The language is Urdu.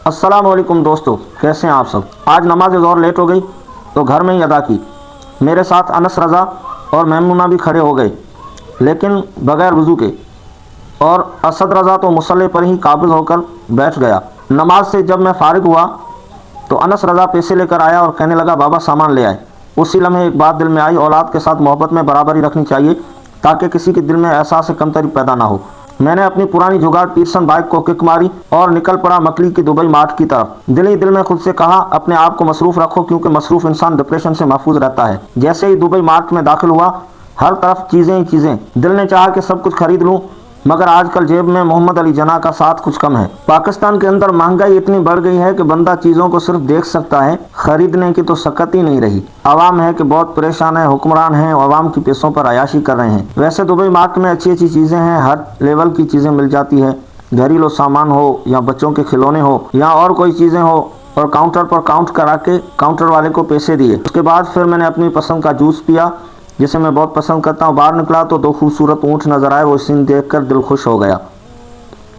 السلام علیکم دوستو، کیسے ہیں آپ سب؟ آج نماز ظہر لیٹ ہو گئی تو گھر میں ہی ادا کی۔ میرے ساتھ انس رضا اور میمونہ بھی کھڑے ہو گئے، لیکن بغیر وضو کے، اور اسد رضا تو مصلی پر ہی قابض ہو کر بیٹھ گیا۔ نماز سے جب میں فارغ ہوا تو انس رضا پیسے لے کر آیا اور کہنے لگا بابا سامان لے آئے۔ اسی لمحے ایک بات دل میں آئی، اولاد کے ساتھ محبت میں برابری رکھنی چاہیے تاکہ کسی کے دل میں احساس کمتری پیدا نہ ہو۔ میں نے اپنی پرانی جگاڑ پیرسن بائک کو کک ماری اور نکل پڑا مکلی کی دبئی مارٹ کی طرف۔ دل ہی دل میں خود سے کہا اپنے آپ کو مصروف رکھو، کیونکہ مصروف انسان ڈپریشن سے محفوظ رہتا ہے۔ جیسے ہی دبئی مارٹ میں داخل ہوا، ہر طرف چیزیں ہی چیزیں۔ دل نے چاہا کہ سب کچھ خرید لوں، مگر آج کل جیب میں محمد علی جناح کا ساتھ کچھ کم ہے۔ پاکستان کے اندر مہنگائی اتنی بڑھ گئی ہے کہ بندہ چیزوں کو صرف دیکھ سکتا ہے، خریدنے کی تو سکت ہی نہیں رہی۔ عوام ہے کہ بہت پریشان ہے، حکمران ہیں عوام کی پیسوں پر عیاشی کر رہے ہیں۔ ویسے دبئی مارٹ میں اچھی اچھی چیزیں ہیں، ہر لیول کی چیزیں مل جاتی ہے، گھریلو سامان ہو یا بچوں کے کھلونے ہو یا اور کوئی چیزیں ہو، اور کاؤنٹر پر کاؤنٹ کرا کے کاؤنٹر والے کو پیسے دیے۔ اس کے بعد پھر میں نے اپنی پسند کا جوس پیا جسے میں بہت پسند کرتا ہوں۔ باہر نکلا تو دو خوبصورت اونٹ نظر آئے، وہ سین دیکھ کر دل خوش ہو گیا۔